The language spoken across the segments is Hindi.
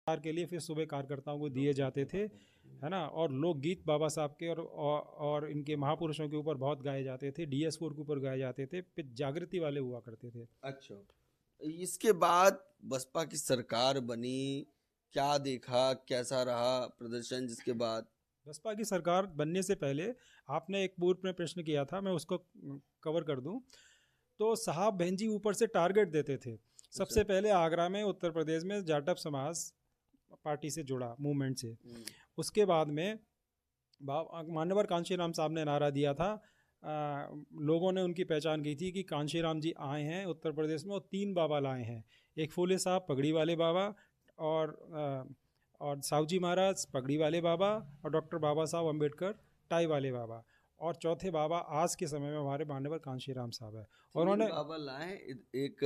के लिए फिर सुबह कार्यकर्ताओं को दिए जाते थे, है ना। और लोकगीत बाबा साहब के और इनके महापुरुषों के ऊपर बहुत गाए जाते थे, DS4 के ऊपर गाए जाते थे, फिर जागृति वाले हुआ करते थे। अच्छा, इसके बाद बसपा की सरकार बनी, क्या देखा, कैसा रहा प्रदर्शन जिसके बाद? बसपा की सरकार बनने से पहले आपने एक पूर्व में प्रश्न किया था, मैं उसको कवर कर दूं। तो साहब बहन जी ऊपर से टारगेट देते थे। सबसे पहले आगरा में, उत्तर प्रदेश में जाटव समाज पार्टी से जुड़ा, मूवमेंट से। उसके बाद में मान्यवर कांशीराम साहब ने नारा दिया था। लोगों ने उनकी पहचान की थी कि कांशीराम जी आए हैं उत्तर प्रदेश में और 3 बाबा लाए हैं। एक फूले साहब पगड़ी वाले बाबा, और साहू जी महाराज पगड़ी वाले बाबा, और डॉक्टर बाबा साहब अम्बेडकर टाई वाले बाबा, और चौथे बाबा आज के समय में हमारे मान्यवर कांशीराम साहब है। और उन्होंने बाबा लाए, एक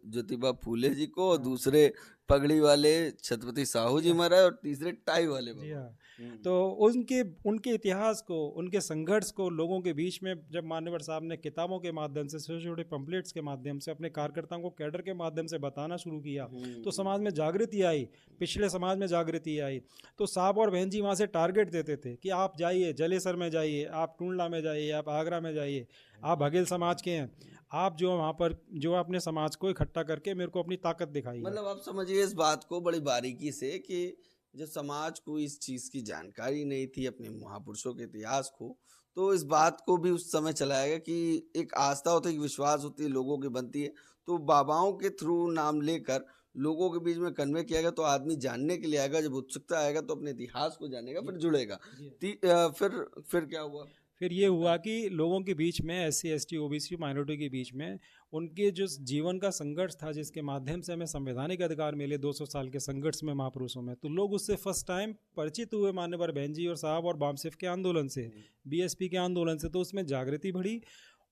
ज्योतिबा फूले जी को, हाँ, दूसरे पगड़ी वाले छत्रपति साहू जी महाराज, और तीसरे टाई वाले जी बाबा। हाँ। तो उनके उनके इतिहास को, उनके संघर्ष को लोगों के बीच में जब मान्यवर साहब ने किताबों के माध्यम से, छोटे छोटे पंपलेट्स के माध्यम से, अपने कार्यकर्ताओं को कैडर के माध्यम से बताना शुरू किया, तो समाज में जागृति आई, पिछड़े समाज में जागृति आई। तो साहब और बहन जी वहाँ से टारगेट देते थे कि आप जाइए जलेसर में जाइए, आप टूंडला में जाइए, आप आगरा में जाइए, आप बघेल समाज के हैं, आप जो वहाँ पर जो अपने समाज को इकट्ठा करके मेरे को अपनी ताकत दिखाई है। मतलब आप समझिए इस बात को बड़ी बारीकी से कि जब समाज को इस चीज की जानकारी नहीं थी, अपने महापुरुषों के इतिहास को, तो इस बात को भी उस समय चलाया गया कि एक आस्था होती है, एक विश्वास होती है, लोगों की बनती है, तो बाबाओं के थ्रू नाम लेकर लोगों के बीच में कन्वे किया गया, तो आदमी जानने के लिए आएगा, जब उत्सुकता आएगा तो अपने इतिहास को जानेगा, फिर जुड़ेगा। फिर क्या हुआ? फिर ये हुआ कि लोगों के बीच में, SC ST OBC माइनॉरिटी के बीच में, उनके जो जीवन का संघर्ष था, जिसके माध्यम से हमें संवैधानिक अधिकार मिले 200 साल के संघर्ष में महापुरुषों में, तो लोग उससे फर्स्ट टाइम परिचित हुए मान्यवर बहन जी और साहब और बामसिफ के आंदोलन से, BSP के आंदोलन से। तो उसमें जागृति बढ़ी,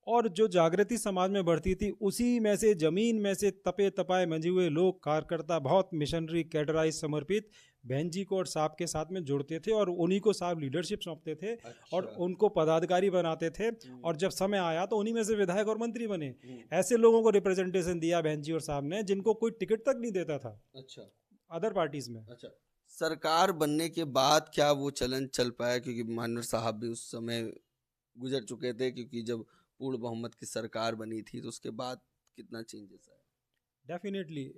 और जो जागृति समाज में बढ़ती थी, उसी में से, जमीन में से तपे तपाए मंजे हुए लोग, कार्यकर्ता, बहुत मिशनरी कैडराइज समर्पित बहन जी को और साहब के साथ में जुड़ते थे, और उन्हीं को साहब लीडरशिप सौंपते थे। अच्छा। और उनको पदाधिकारी बनाते थे, और जब समय आया तो उन्हीं में से विधायक और मंत्री बने। ऐसे लोगों को रिप्रेजेंटेशन दिया बहन जी और साहब ने, जिनको कोई टिकट तक नहीं देता था। अच्छा। अदर पार्टीज में। अच्छा, सरकार बनने के बाद क्या वो चलन चल पाया? क्योंकि मानवर साहब भी उस समय गुजर चुके थे, क्योंकि जब पूर्ण बहुमत की सरकार बनी थी, तो उसके बाद कितना चेंजेस आया? डेफिनेटली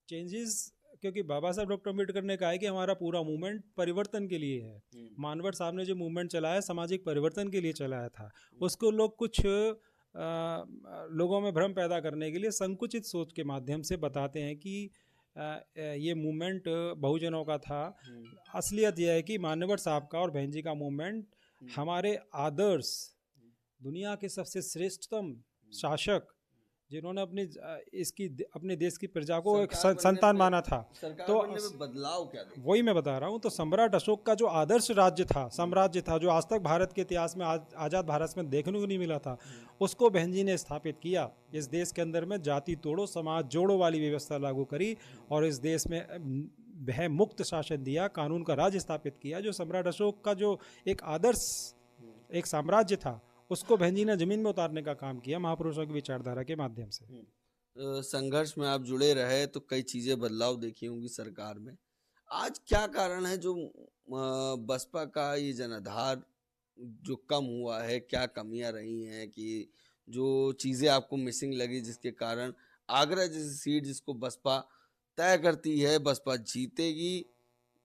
चेंजेस, क्योंकि बाबा साहब डॉक्टर अम्बेडकर ने कहा है कि हमारा पूरा मूवमेंट परिवर्तन के लिए है। मानवर साहब ने जो मूवमेंट चलाया, सामाजिक परिवर्तन के लिए चलाया था। उसको लोग कुछ लोगों में भ्रम पैदा करने के लिए संकुचित सोच के माध्यम से बताते हैं कि ये मूवमेंट बहुजनों का था। असलियत यह है कि मान्यवर साहब का और बहन जी का मूवमेंट हमारे आदर्श, दुनिया के सबसे श्रेष्ठतम शासक, जिन्होंने अपने देश की प्रजा को एक संतान माना था। तो बदलाव क्या देखा? वही मैं बता रहा हूँ। तो सम्राट अशोक का जो आदर्श राज्य था, साम्राज्य था, जो आज तक भारत के इतिहास में, आज़ाद भारत में देखने को नहीं मिला था, उसको बहन जी ने स्थापित किया। इस देश के अंदर में जाति तोड़ो समाज जोड़ो वाली व्यवस्था लागू करी, और इस देश में भय मुक्त शासन दिया, कानून का राज स्थापित किया। जो सम्राट अशोक का जो एक आदर्श एक साम्राज्य था, उसको बहन जी ने जमीन में उतारने का काम किया महापुरुषों की विचारधारा के माध्यम से। संघर्ष में आप जुड़े रहे तो कई चीजें बदलाव देखी होंगी सरकार में। आज क्या कारण है जो बसपा का ये जनाधार जो कम हुआ है? क्या कमियां रही हैं कि जो चीजें आपको मिसिंग लगी, जिसके कारण आगरा जैसी सीट जिसको बसपा तय करती है, बसपा जीतेगी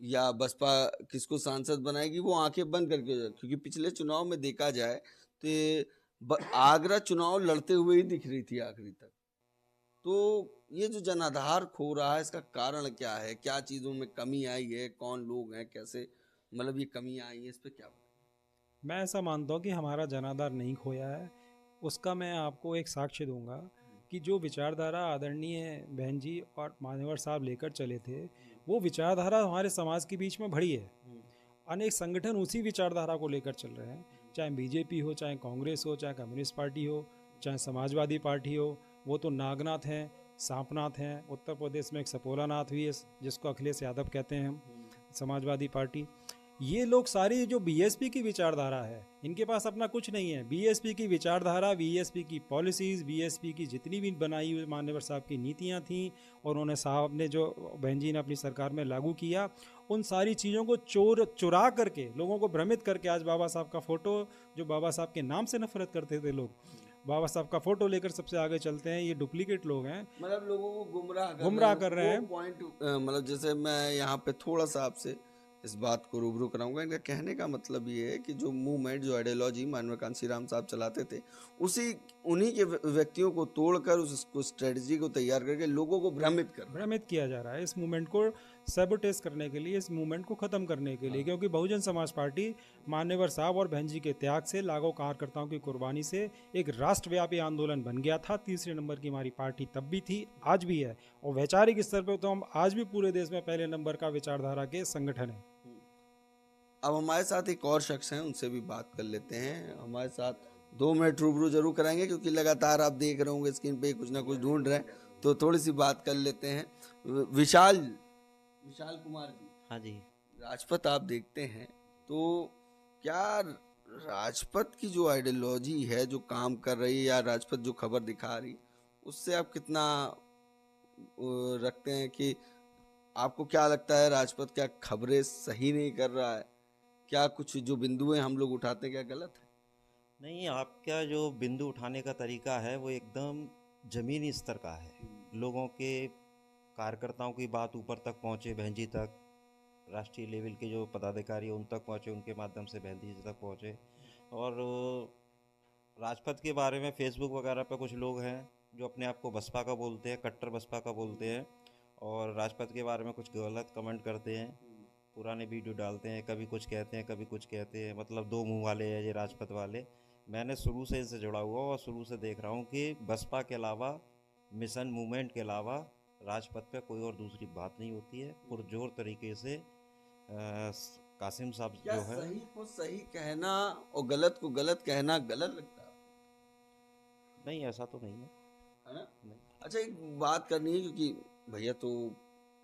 या बसपा किसको सांसद बनाएगी, वो आंखें बंद करके हो जाए? क्योंकि पिछले चुनाव में देखा जाए तो आगरा चुनाव लड़ते हुए ही दिख रही थी आखिरी तक। तो ये जो जनाधार खो रहा है, इसका कारण क्या है? क्या चीजों में कमी आई है? कौन लोग हैं? कैसे मतलब ये कमियां आई हैं? इस पे क्या? मैं ऐसा मानता हूँ कि हमारा जनाधार नहीं खोया है। उसका मैं आपको एक साक्ष्य दूंगा कि जो विचारधारा आदरणीय बहन जी और मान्यवर साहब लेकर चले थे, वो विचारधारा हमारे समाज के बीच में बढ़ी है। अनेक संगठन उसी विचारधारा को लेकर चल रहे हैं, चाहे BJP हो, चाहे कांग्रेस हो, चाहे कम्युनिस्ट पार्टी हो, चाहे समाजवादी पार्टी हो। वो तो नागनाथ हैं, सांपनाथ हैं। उत्तर प्रदेश में एक सपोला नाथ हुई है, जिसको अखिलेश यादव कहते हैं, समाजवादी पार्टी। ये लोग सारी जो बीएसपी की विचारधारा है, इनके पास अपना कुछ नहीं है। बीएसपी की विचारधारा, बीएसपी की पॉलिसीज़, बीएसपी की जितनी भी बनाई हुई मान्यवर साहब की नीतियां थीं और उन्होंने साहब ने जो बहन जी ने अपनी सरकार में लागू किया, उन सारी चीज़ों को चुरा करके, लोगों को भ्रमित करके आज बाबा साहब का फ़ोटो, जो बाबा साहब के नाम से नफरत करते थे लोग, बाबा साहब का फ़ोटो लेकर सबसे आगे चलते हैं। ये डुप्लीकेट लोग हैं, मतलब लोगों को गुमराह कर रहे वो हैं। पॉइंट मतलब जैसे मैं यहाँ पे थोड़ा सा आपसे इस बात को रूबरू कराऊंगा। इनका कहने का मतलब ये है कि जो मूवमेंट, जो आइडियोलॉजी मानव कांसी राम साहब चलाते थे, उसी उन्हीं के व्यक्तियों को तोड़कर उसको स्ट्रेटजी को तैयार करके लोगों को भ्रमित किया जा रहा है इस मूवमेंट को सैबोटेज करने के लिए, इस मूवमेंट को ख़त्म करने के लिए। क्योंकि बहुजन समाज पार्टी मान्यवर साहब और बहन जी के त्याग से, लाखों कार्यकर्ताओं की कुर्बानी से एक राष्ट्रव्यापी आंदोलन बन गया था। तीसरे नंबर की हमारी पार्टी तब भी थी, आज भी है, और वैचारिक स्तर पर तो हम आज भी पूरे देश में पहले नंबर का विचारधारा के संगठन है। अब हमारे साथ एक और शख्स हैं, उनसे भी बात कर लेते हैं। हमारे साथ 2 मिनट रूबरू जरूर कराएंगे, क्योंकि लगातार आप देख रहे होंगे स्क्रीन पे कुछ ना कुछ ढूंढ रहे हैं, तो थोड़ी सी बात कर लेते हैं। विशाल विशाल कुमार जी, हाँ जी। राजपथ आप देखते हैं, तो क्या राजपथ की जो आइडियोलॉजी है जो काम कर रही है, या राजपथ जो खबर दिखा रही, उससे आप कितना रखते हैं कि आपको क्या लगता है राजपथ क्या खबरें सही नहीं कर रहा है? क्या कुछ जो बिंदुएं हम लोग उठाते हैं क्या गलत है? नहीं, आपका जो बिंदु उठाने का तरीका है वो एकदम ज़मीनी स्तर का है। लोगों के, कार्यकर्ताओं की बात ऊपर तक पहुँचे, बहन जी तक, राष्ट्रीय लेवल के जो पदाधिकारी हैं उन तक पहुँचे, उनके माध्यम से बहन जी तक पहुँचे। और राजपथ के बारे में फेसबुक वगैरह पे कुछ लोग हैं जो अपने आप को बसपा का बोलते हैं, कट्टर बसपा का बोलते हैं, और राजपथ के बारे में कुछ गलत कमेंट करते हैं, पुराने वीडियो डालते हैं, कभी कुछ कहते हैं, कभी कुछ कहते हैं। मतलब दो मुंह वाले हैं ये राजपथ वाले। मैंने शुरू से इनसे जुड़ा हुआ और शुरू से देख रहा हूँ कि बसपा के अलावा, मिशन मूवमेंट के अलावा राजपथ पे कोई और दूसरी बात नहीं होती है। पुरजोर तरीके से कासिम साहब क्या जो है, सही को सही कहना और गलत को गलत कहना गलत लगता है? नहीं ऐसा तो नहीं है। है ना? नहीं। अच्छा, एक बात करनी है, क्योंकि भैया तो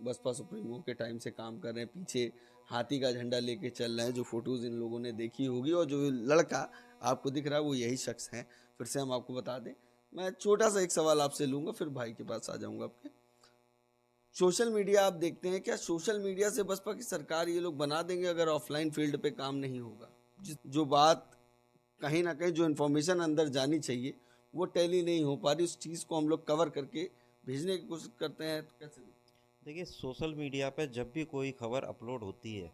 बसपा सुप्रीमो के टाइम से काम कर रहे हैं, पीछे हाथी का झंडा लेके चल रहे हैं। जो फोटोज इन लोगों ने देखी होगी, और जो लड़का आपको दिख रहा है वो यही शख्स है। फिर से हम आपको बता दें, मैं छोटा सा एक सवाल आपसे लूंगा, फिर भाई के पास आ जाऊंगा आपके। सोशल मीडिया आप देखते हैं, क्या सोशल मीडिया से बसपा की सरकार ये लोग बना देंगे अगर ऑफलाइन फील्ड पे काम नहीं होगा? जो बात कहीं ना कहीं, जो इन्फॉर्मेशन अंदर जानी चाहिए वो टैली नहीं हो पा रही, उस चीज़ को हम लोग कवर करके भेजने की कोशिश करते हैं, तो कैसे? देखिए, सोशल मीडिया पे जब भी कोई खबर अपलोड होती है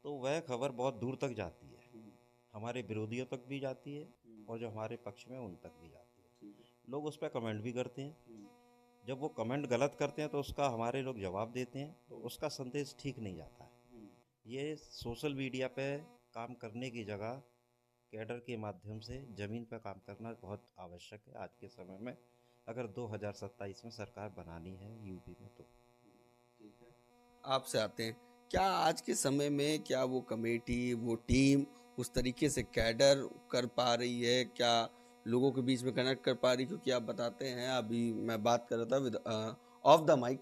तो वह खबर बहुत दूर तक जाती है, हमारे विरोधियों तक भी जाती है और जो हमारे पक्ष में उन तक भी जाती है। लोग उस पर कमेंट भी करते हैं। जब वो कमेंट गलत करते हैं तो उसका हमारे लोग जवाब देते हैं, तो उसका संदेश ठीक नहीं जाता है। ये सोशल मीडिया पे काम करने की जगह कैडर के माध्यम से ज़मीन पर काम करना बहुत आवश्यक है आज के समय में, अगर 2027 में सरकार बनानी है यूपी में तो। आपसे आते हैं, क्या आज के समय में क्या वो कमेटी, वो टीम उस तरीके से कैडर कर पा रही है? क्या लोगों के बीच में कनेक्ट कर पा रही? क्योंकि आप बताते हैं, अभी मैं बात कर रहा था विद ऑफ द माइक,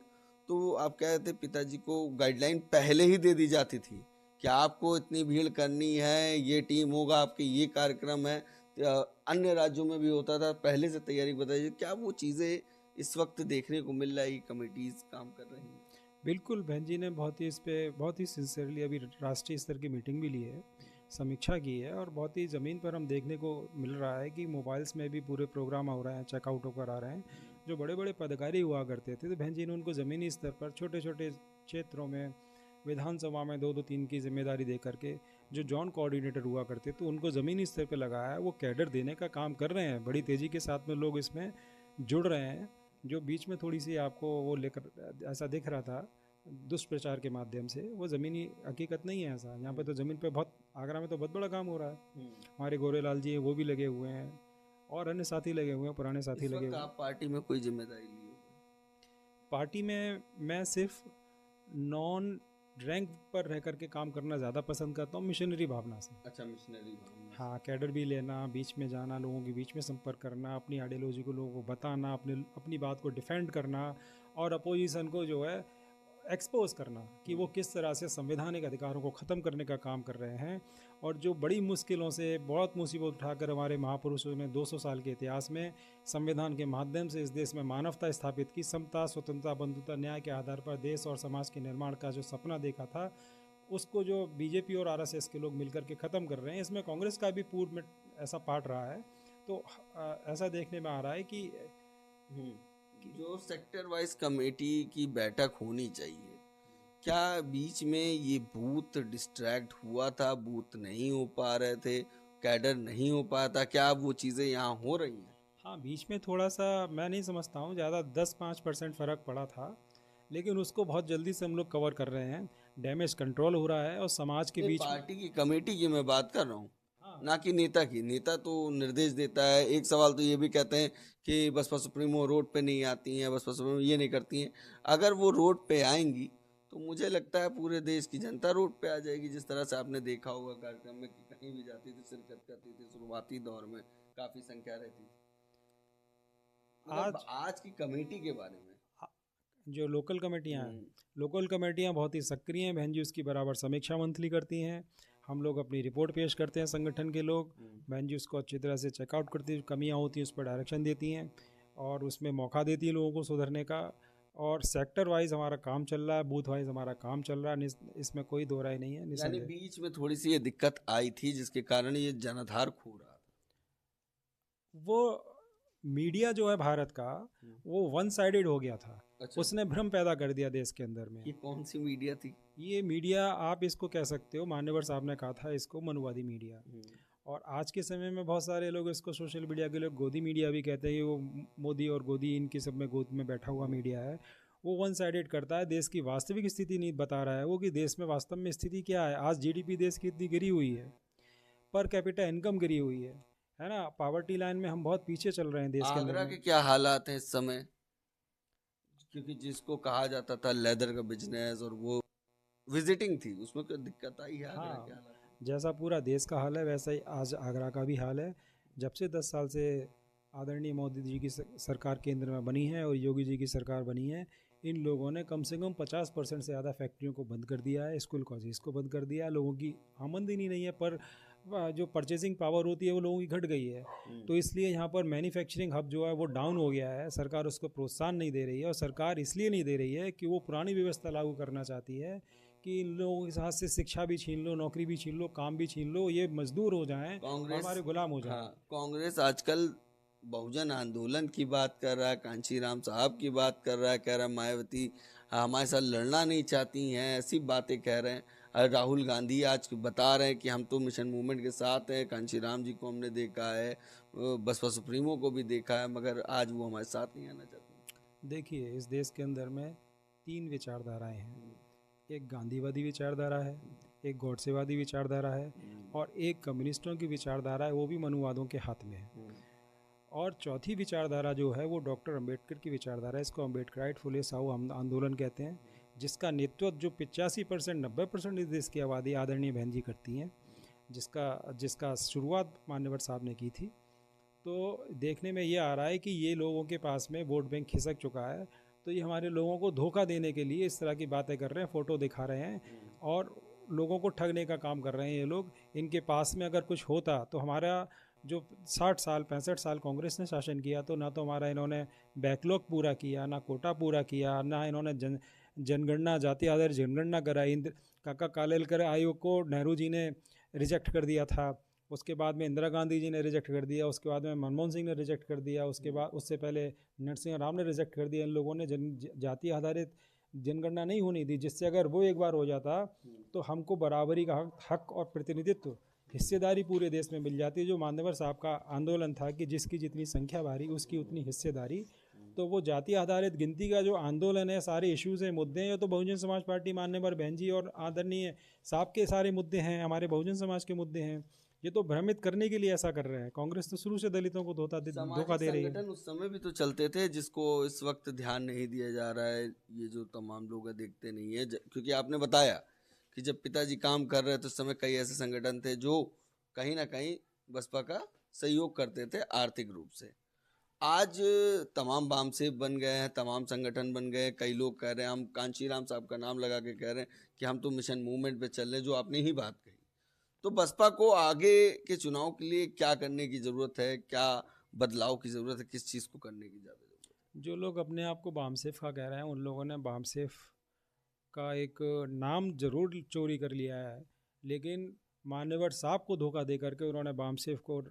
तो आप कह रहे थे पिताजी को गाइडलाइन पहले ही दे दी जाती थी कि आपको इतनी भीड़ करनी है, ये टीम होगा, आपके ये कार्यक्रम है। अन्य राज्यों में भी होता था, पहले से तैयारी बताइए। क्या वो चीज़ें इस वक्त देखने को मिल रही, कमेटीज काम कर रही हैं? बिल्कुल, बहन जी ने बहुत ही इस पे बहुत ही सिंसियरली अभी राष्ट्रीय स्तर की मीटिंग भी ली है, समीक्षा की है, और बहुत ही ज़मीन पर हम देखने को मिल रहा है कि मोबाइल्स में भी पूरे प्रोग्राम हो रहे हैं, चेकआउट होकर आ रहे हैं। जो बड़े बड़े पदाधिकारी हुआ करते थे, तो बहन जी ने उनको ज़मीनी स्तर पर छोटे छोटे क्षेत्रों में, विधानसभा में 2-2-3 की जिम्मेदारी दे करके, जो जॉन कोऑर्डिनेटर हुआ करते तो उनको ज़मीनी स्तर पर लगाया है। वो कैडर देने का काम कर रहे हैं, बड़ी तेज़ी के साथ में लोग इसमें जुड़ रहे हैं। जो बीच में थोड़ी सी आपको वो लेकर ऐसा दिख रहा था दुष्प्रचार के माध्यम से, वो ज़मीनी हकीकत नहीं है ऐसा। यहाँ पे तो ज़मीन पे बहुत, आगरा में तो बहुत बड़ा काम हो रहा है। हमारे गोरेलाल जी हैं, वो भी लगे हुए हैं, और अन्य साथी लगे हुए हैं, पुराने साथी इस लगे वक्त हुए हैं। आप पार्टी में कोई जिम्मेदारी ली हो? पार्टी में मैं सिर्फ नॉन रैंक पर रह करके काम करना ज़्यादा पसंद करता हूँ, मिशनरी भावना से। अच्छा, मिशनरी भावना से। हाँ, कैडर भी लेना, बीच में जाना, लोगों के बीच में संपर्क करना, अपनी आइडियोलॉजी को लोगों को बताना, अपनी बात को डिफेंड करना, और अपोजिशन को जो है एक्सपोज करना कि वो किस तरह से संवैधानिक अधिकारों को ख़त्म करने का काम कर रहे हैं, और जो बड़ी मुश्किलों से बहुत मुसीबत उठाकर हमारे महापुरुषों ने 200 साल के इतिहास में संविधान के माध्यम से इस देश में मानवता स्थापित की, समता, स्वतंत्रता, बंधुता, न्याय के आधार पर देश और समाज के निर्माण का जो सपना देखा था, उसको जो बीजेपी और आरएसएस के लोग मिलकर के ख़त्म कर रहे हैं। इसमें कांग्रेस का भी पूर्व में ऐसा पार्ट रहा है। तो ऐसा देखने में आ रहा है कि जो सेक्टर वाइज कमेटी की बैठक होनी चाहिए, क्या बीच में ये बूथ डिस्ट्रैक्ट हुआ था, बूथ नहीं हो पा रहे थे, कैडर नहीं हो पाया था, क्या वो चीज़ें यहाँ हो रही हैं? हाँ, बीच में थोड़ा सा मैं नहीं समझता हूँ, ज़्यादा 10-5% फ़र्क पड़ा था, लेकिन उसको बहुत जल्दी से हम लोग कवर कर रहे हैं। डैमेज कंट्रोल हो रहा है और समाज के ये बीच पार्टी की कमेटी की मैं बात कर रहा हूँ, हाँ, ना कि नेता की। नेता तो निर्देश देता है। एक सवाल तो ये भी कहते हैं कि बसपा सुप्रीमो रोड पे नहीं आती हैं, बसपा सुप्रीमो ये नहीं करती हैं। अगर वो रोड पे आएंगी तो मुझे लगता है पूरे देश की जनता रोड पे आ जाएगी, जिस तरह से आपने देखा होगा कार्यक्रम में कि कहीं भी जाती थी, शिरकत करती थी। शुरुआती दौर में काफी संख्या रहती थी। मतलब आज की कमेटी के बारे में जो लोकल कमेटियाँ हैं, लोकल कमेटियाँ बहुत ही सक्रिय हैं बहन जी, उसकी बराबर समीक्षा मंथली करती हैं। हम लोग अपनी रिपोर्ट पेश करते हैं, संगठन के लोग, बहन जी उसको अच्छी तरह से चेकआउट करती हैं, कमियाँ होती हैं उस पर डायरेक्शन देती हैं और उसमें मौका देती है लोगों को सुधरने का। और सेक्टर वाइज हमारा काम चल रहा है, बूथ वाइज हमारा काम चल रहा है, इसमें कोई दो राय नहीं है। यानी निसंदेह बीच में थोड़ी सी ये दिक्कत आई थी जिसके कारण ये जनाधार खो रहा था। वो मीडिया जो है भारत का, वो वन साइडेड हो गया था। अच्छा, उसने भ्रम पैदा कर दिया देश के अंदर में। ये कौन सी मीडिया थी? ये मीडिया आप इसको कह सकते हो, मान्यवर साहब ने कहा था इसको मनुवादी मीडिया। और आज के समय में बहुत सारे लोग इसको सोशल मीडिया के लोग गोदी मीडिया भी कहते हैं कि वो मोदी और गोदी इनकी सब में गोद में बैठा हुआ मीडिया है। वो वन साइडेड करता है, देश की वास्तविक स्थिति नहीं बता रहा है वो, कि देश में वास्तव में स्थिति क्या है। आज जीडीपी देश की इतनी गिरी हुई है, पर कैपिटा इनकम गिरी हुई है ना। पावर्टी लाइन में हम बहुत पीछे चल रहे हैं देश के आगरा अंदर के में। क्या हालात हैं इस समय? क्योंकि जिसको कहा जाता था लेदर का बिजनेस, और वो विजिटिंग थी, उसमें कोई दिक्कत आई है? आगरा के हाँ, हालात जैसा पूरा देश का हाल है वैसा ही आज आगरा का भी हाल है। जब से 10 साल से आदरणीय मोदी जी की सरकार केंद्र में बनी है और योगी जी की सरकार बनी है, इन लोगों ने कम से कम 50% से ज़्यादा फैक्ट्रियों को बंद कर दिया है, स्कूल कॉलेज को बंद कर दिया है। लोगों की आमदनी नहीं है, पर जो परचेजिंग पावर होती है वो लोगों की घट गई है। तो इसलिए यहाँ पर मैन्युफैक्चरिंग हब जो है वो डाउन हो गया है। सरकार उसको प्रोत्साहन नहीं दे रही है, और सरकार इसलिए नहीं दे रही है कि वो पुरानी व्यवस्था लागू करना चाहती है कि इन लोगों के हाथ से शिक्षा भी छीन लो, नौकरी भी छीन लो, काम भी छीन लो, ये मजदूर हो जाएं, कांग्रेस हमारे गुलाम हो जाएं। हाँ, कांग्रेस आजकल बहुजन आंदोलन की बात कर रहा है, कांचीराम साहब की बात कर रहा है, कह रहा है मायावती हमारे साथ लड़ना नहीं चाहती हैं, ऐसी बातें कह रहे हैं। और राहुल गांधी आज बता रहे हैं कि हम तो मिशन मूवमेंट के साथ हैं, कांचीराम जी को हमने देखा है, बसपा सुप्रीमो को भी देखा है, मगर आज वो हमारे साथ नहीं आना चाहते। देखिए, इस देश के अंदर में 3 विचारधाराएं हैं। एक गांधीवादी विचारधारा है, एक गॉडसेवादी विचारधारा है, और एक कम्युनिस्टों की विचारधारा है, वो भी मनुवादों के हाथ में है। और चौथी विचारधारा जो है वो डॉक्टर अंबेडकर की विचारधारा है। इसको अम्बेडकराइट फुले साहू आंदोलन कहते हैं, जिसका नेतृत्व जो 85% 90% इस देश की आबादी आदरणीय बहन जी करती हैं, जिसका शुरुआत मान्यवर साहब ने की थी। तो देखने में ये आ रहा है कि ये लोगों के पास में वोट बैंक खिसक चुका है। तो ये हमारे लोगों को धोखा देने के लिए इस तरह की बातें कर रहे हैं, फ़ोटो दिखा रहे हैं और लोगों को ठगने का काम कर रहे हैं ये लोग। इनके पास में अगर कुछ होता तो हमारा जो 60 साल 65 साल कांग्रेस ने शासन किया, तो ना तो हमारा इन्होंने बैकलॉग पूरा किया, ना कोटा पूरा किया, ना इन्होंने जनगणना, जाति आधारित जनगणना कराई। काका कालेलकर आयोग को नेहरू जी ने रिजेक्ट कर दिया था, उसके बाद में इंदिरा गांधी जी ने रिजेक्ट कर दिया, उसके बाद में मनमोहन सिंह ने रिजेक्ट कर दिया, उसके बाद उससे पहले नरसिंह राव ने रिजेक्ट कर दिया। इन लोगों ने जाति आधारित जनगणना नहीं होनी दी, जिससे अगर वो एक बार हो जाता तो हमको बराबरी का हक और प्रतिनिधित्व, हिस्सेदारी पूरे देश में मिल जाती है। जो मान्यवर साहब का आंदोलन था कि जिसकी जितनी संख्या भारी उसकी उतनी हिस्सेदारी, तो वो जाति आधारित गिनती का जो आंदोलन है, सारे इश्यूज हैं, मुद्दे हैं, तो बहुजन समाज पार्टी मान्यवर बहन जी और आदरणीय साहब के सारे मुद्दे हैं, हमारे बहुजन समाज के मुद्दे हैं। ये तो भ्रमित करने के लिए ऐसा कर रहे हैं। कांग्रेस तो शुरू से दलितों को धोखा दे रही है। संगठन उस समय भी तो चलते थे जिसको इस वक्त ध्यान नहीं दिया जा रहा है। ये जो तमाम लोग देखते नहीं है, क्योंकि आपने बताया कि जब पिताजी काम कर रहे थे उस समय कई ऐसे संगठन थे जो कहीं ना कहीं बसपा का सहयोग करते थे आर्थिक रूप से। आज तमाम बामसेफ बन गए हैं, तमाम संगठन बन गए हैं। कई लोग कह रहे हैं, हम कांशीराम साहब का नाम लगा के कह रहे हैं कि हम तो मिशन मूवमेंट पे चल रहे हैं, जो आपने ही बात कही। तो बसपा को आगे के चुनाव के लिए क्या करने की जरूरत है, क्या बदलाव की जरूरत है, किस चीज को करने की ज्यादा जरूरत है? जो लोग अपने आप को बामसेफ का कह रहे हैं, उन लोगों ने बामसेफ का एक नाम जरूर चोरी कर लिया है, लेकिन मान्यवर साहब को धोखा दे करके उन्होंने बामसेफ को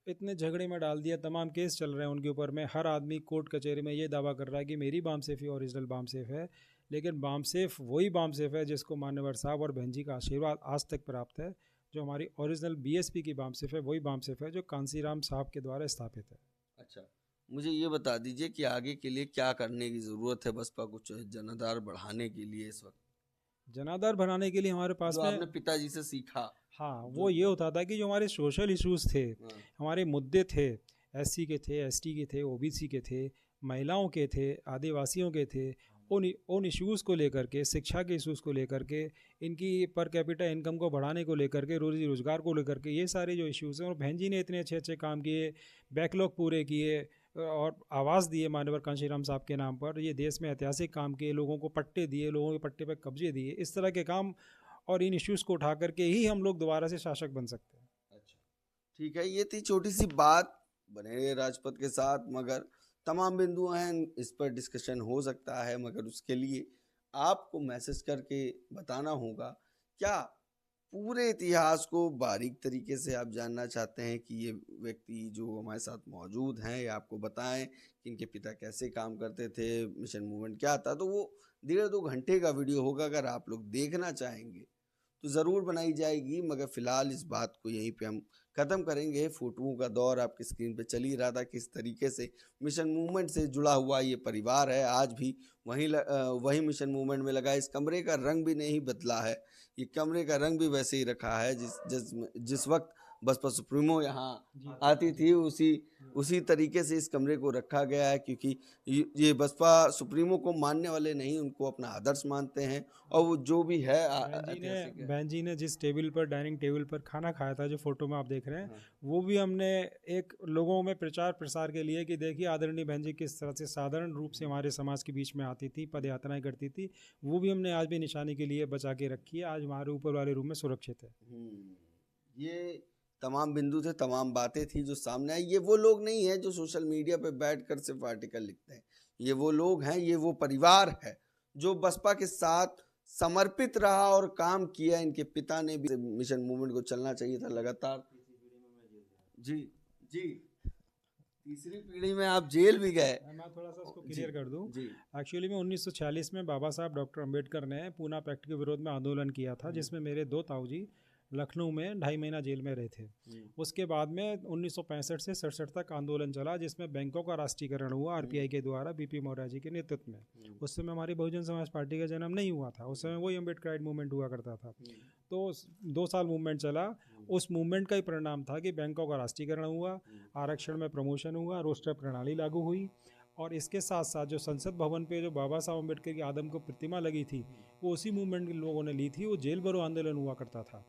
इतने झगड़े में डाल दिया। तमाम केस चल रहे हैं उनके ऊपर में। हर आदमी कोर्ट कचहरी में ये दावा कर रहा है कि मेरी बामसेफ ही ओरिजिनल बामसेफ है, लेकिन बामसेफ वही बामसेफ है जिसको मान्यवर साहब और बहन जी का आशीर्वाद आज तक प्राप्त है। जो हमारी ओरिजिनल बीएसपी की बामसेफ है वही बामसेफ है जो कांसीराम साहब के द्वारा स्थापित है। अच्छा, मुझे ये बता दीजिए कि आगे के लिए क्या करने की जरूरत है बसपा को जनाधार बढ़ाने के लिए इस वक्त, जनाधार बनाने के लिए हमारे पास जो में आपने पिताजी से सीखा? हाँ, वो ये होता था कि जो हमारे सोशल इश्यूज थे, हाँ, हमारे मुद्दे थे, एससी के थे, एसटी के थे, ओबीसी के थे, महिलाओं के थे, आदिवासियों के थे, उन इश्यूज़ को लेकर के, शिक्षा के इश्यूज़ को लेकर के, इनकी पर कैपिटा इनकम को बढ़ाने को लेकर के, रोजी रोज़गार को लेकर के, ये सारे जो इश्यूज़ हैं, और बहन जी ने इतने अच्छे अच्छे काम किए, बैकलॉग पूरे किए और आवाज़ दिए माननीय कांशीराम साहब के नाम पर। ये देश में ऐतिहासिक काम किए, लोगों को पट्टे दिए, लोगों के पट्टे पर कब्जे दिए। इस तरह के काम और इन इश्यूज़ को उठा करके ही हम लोग दोबारा से शासक बन सकते हैं। अच्छा, ठीक है। ये थी छोटी सी बात, बने रहिए राजपथ के साथ। मगर तमाम बिंदु हैं, इस पर डिस्कशन हो सकता है, मगर उसके लिए आपको मैसेज करके बताना होगा। क्या पूरे इतिहास को बारीक तरीके से आप जानना चाहते हैं कि ये व्यक्ति जो हमारे साथ मौजूद हैं, ये आपको बताएं कि इनके पिता कैसे काम करते थे, मिशन मूवमेंट क्या था, तो वो 1.5-2 घंटे का वीडियो होगा। अगर आप लोग देखना चाहेंगे तो ज़रूर बनाई जाएगी, मगर फ़िलहाल इस बात को यहीं पे हम ख़त्म करेंगे। फ़ोटोओं का दौर आपकी स्क्रीन पे चल ही रहा था, किस तरीके से मिशन मूवमेंट से जुड़ा हुआ ये परिवार है। आज भी वही मिशन मूवमेंट में लगा है। इस कमरे का रंग भी नहीं बदला है, ये कमरे का रंग भी वैसे ही रखा है जिस वक्त बसपा सुप्रीमो यहाँ आती थी, उसी तरीके से इस कमरे को रखा गया है, क्योंकि ये बसपा सुप्रीमो को मानने वाले नहीं, उनको अपना आदर्श मानते हैं। और वो जो भी है बहन जी ने जिस टेबल पर, डाइनिंग टेबल पर खाना खाया था, जो फोटो में आप देख रहे हैं, हाँ। वो भी हमने एक लोगों में प्रचार प्रसार के लिए कि देखिए आदरणीय बहन जी किस तरह से साधारण रूप से हमारे समाज के बीच में आती थी, पद यात्राएं करती थी, वो भी हमने आज भी निशानी के लिए बचा के रखी है। आज हमारे ऊपर वाले रूम में सुरक्षित है। ये तमाम बिंदु थे, तमाम बातें थी जो सामने आई। ये वो लोग नहीं है जो सोशल मीडिया पे बैठकर सिर्फ आर्टिकल लिखते हैं। ये वो लोग हैं, ये वो परिवार है जो बसपा के साथ समर्पित रहा और काम किया। इनके पिता ने भी मिशन मूवमेंट को चलना चाहिए था लगातार। जी जी, तीसरी पीढ़ी में आप जेल भी गए। मैं थोड़ा सा उसको क्लियर कर दूं। जी, एक्चुअली में 1946 में बाबा साहब डॉक्टर अंबेडकर ने पूना पैक्ट के विरोध में आंदोलन किया था, जिसमें मेरे 2 ताऊजी लखनऊ में 2.5 महीना जेल में रहे थे। उसके बाद में 1965 से 67 तक आंदोलन चला, जिसमें बैंकों का राष्ट्रीयकरण हुआ आरपीआई के द्वारा, बीपी मौर्य जी के नेतृत्व में। उस समय हमारी बहुजन समाज पार्टी का जन्म नहीं हुआ था, उस समय वही अम्बेडकर मूवमेंट हुआ करता था। तो 2 साल मूवमेंट चला। उस मूवमेंट का ही परिणाम था कि बैंकों का राष्ट्रीयकरण हुआ, आरक्षण में प्रमोशन हुआ, रोस्टर प्रणाली लागू हुई, और इसके साथ साथ जो संसद भवन पे जो बाबा साहब अम्बेडकर की आदम को प्रतिमा लगी थी, वो उसी मूवमेंट के लोगों ने ली थी। वो जेल भरो आंदोलन हुआ करता था।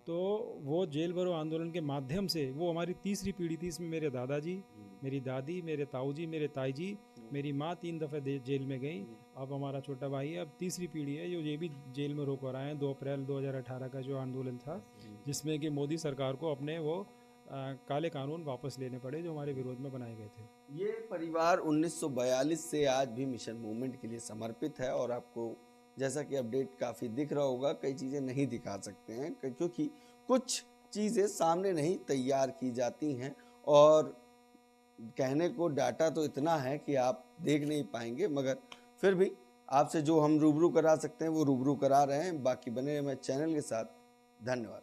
तो वो जेल भरो आंदोलन के माध्यम से वो हमारी तीसरी पीढ़ी थी। इसमें मेरे दादाजी, मेरी दादी, मेरे ताऊजी, मेरे ताई जी, मेरी माँ 3 दफ़े जेल में गई। अब हमारा छोटा भाई है, अब तीसरी पीढ़ी है जो ये भी जेल में रोक आए हैं। 2 अप्रैल 2018 का जो आंदोलन था, जिसमें कि मोदी सरकार को अपने वो काले कानून वापस लेने पड़े जो हमारे विरोध में बनाए गए थे। ये परिवार 1942 से आज भी मिशन मूवमेंट के लिए समर्पित है। और आपको जैसा कि अपडेट काफ़ी दिख रहा होगा, कई चीज़ें नहीं दिखा सकते हैं क्योंकि कुछ चीज़ें सामने नहीं तैयार की जाती हैं, और कहने को डाटा तो इतना है कि आप देख नहीं पाएंगे, मगर फिर भी आपसे जो हम रूबरू करा सकते हैं वो रूबरू करा रहे हैं। बाकी बने रहे मैं चैनल के साथ। धन्यवाद।